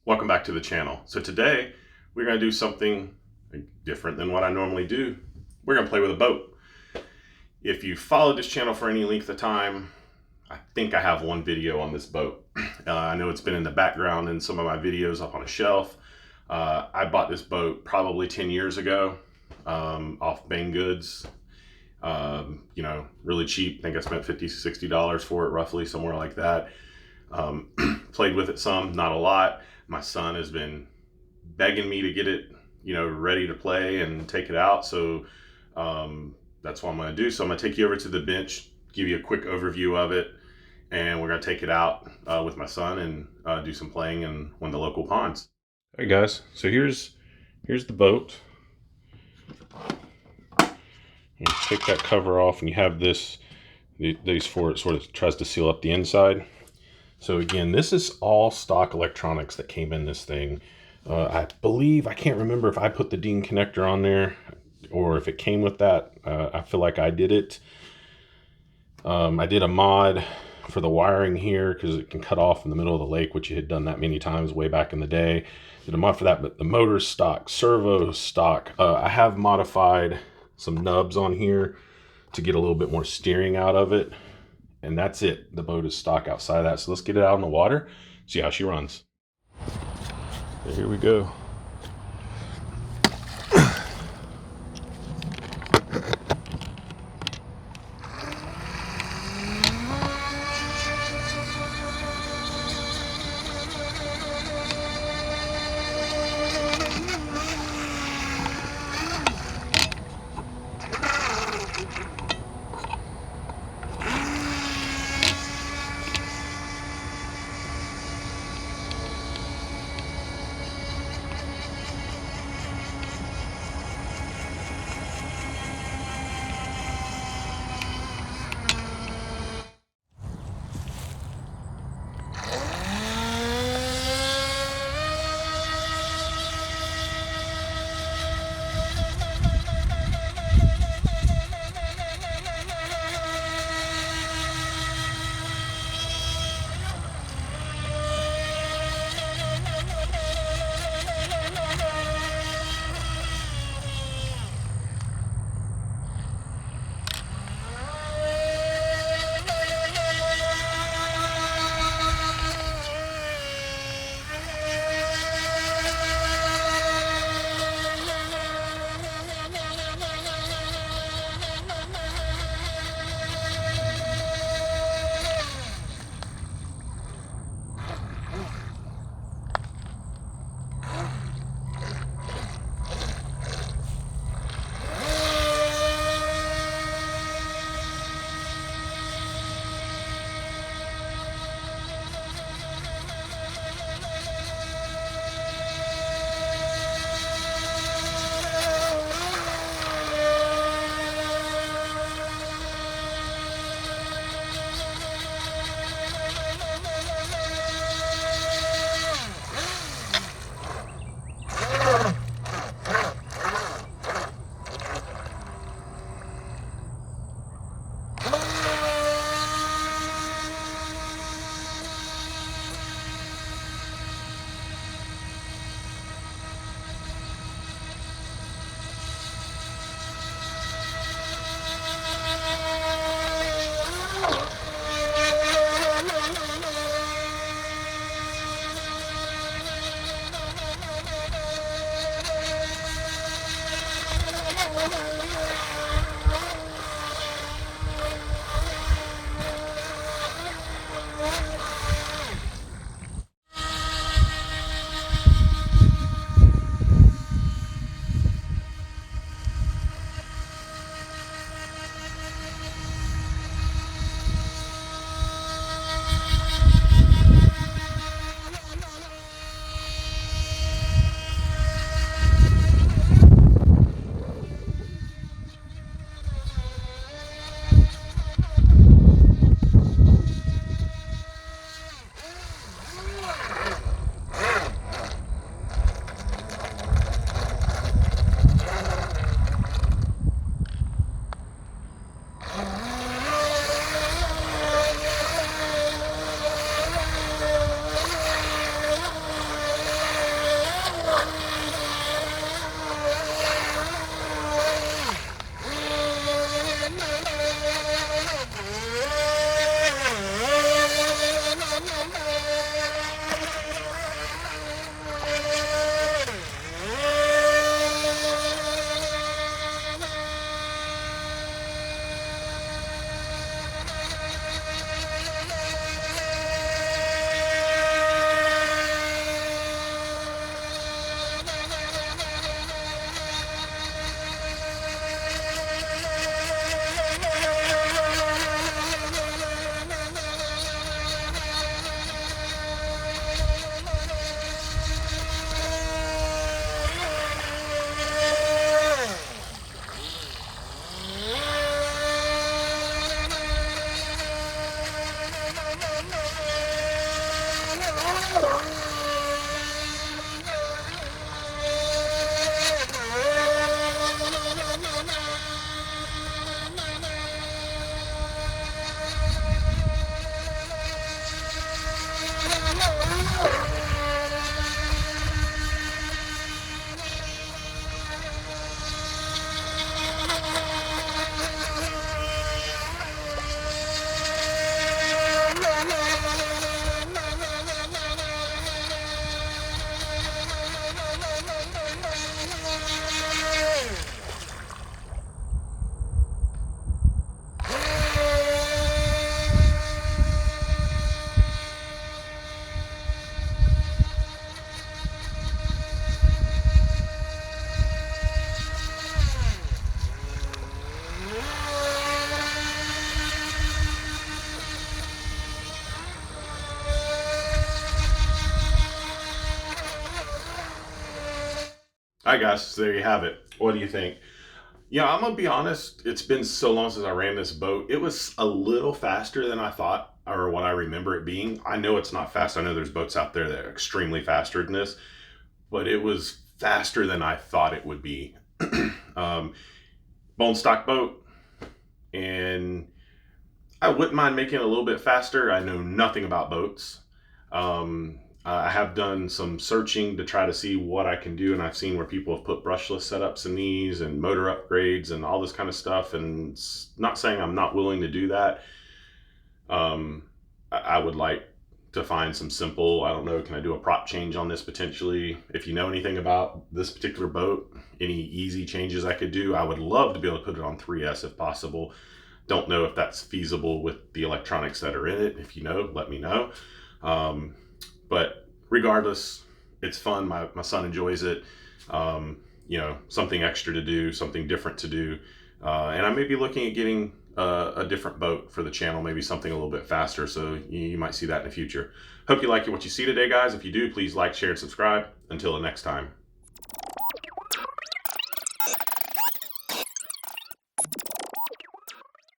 Welcome back to the channel. So today we're going to do something different than what I normally do. We're going to play with a boat. If you followed this channel for any length of time, I think I have one video on this boat. I know it's been in the background in some of my videos up on a shelf. I bought this boat probably 10 years ago off Banggood's. Really cheap. I think I spent $50, $60 for it, roughly, somewhere like that. Played with it some, not a lot. My son has been begging me to get it, ready to play and take it out. So that's what I'm going to do. So I'm going to take you over to the bench, give you a quick overview of it, and we're going to take it out with my son and do some playing in one of the local ponds. All right, guys. So here's the boat. You take that cover off, and you have these four. It sort of tries to seal up the inside. So again, this is all stock electronics that came in this thing. I believe, I can't remember if I put the Dean connector on there or if it came with that. I feel like I did it. I did a mod for the wiring here because it can cut off in the middle of the lake, which you had done that many times way back in the day. Did a mod for that, but the motor's stock, servo stock. I have modified some nubs on here to get a little bit more steering out of it. And that's it. The boat is stock outside of that. So let's get it out in the water, see how she runs. So here we go. All right, guys, so there you have it. What do you think? Yeah, I'm gonna be honest. It's been so long since I ran this boat. It was a little faster than I thought, or what I remember it being. I know it's not fast. I know there's boats out there that are extremely faster than this, but it was faster than I thought it would be. um, Bone stock boat, and I wouldn't mind making it a little bit faster. I know nothing about boats. I have done some searching to try to see what I can do, and I've seen where people have put brushless setups in these and motor upgrades and all this kind of stuff. And not saying I'm not willing to do that. I would like to find some simple, I don't know, can I do a prop change on this potentially? If you know anything about this particular boat, any easy changes I could do, I would love to be able to put it on 3S if possible. Don't know if that's feasible with the electronics that are in it. If you know, let me know. But regardless, it's fun. My son enjoys it. You know, something extra to do, something different to do. And I may be looking at getting a different boat for the channel, maybe something a little bit faster. So you might see that in the future. Hope you like what you see today, guys. If you do, please like, share, and subscribe. Until the next time.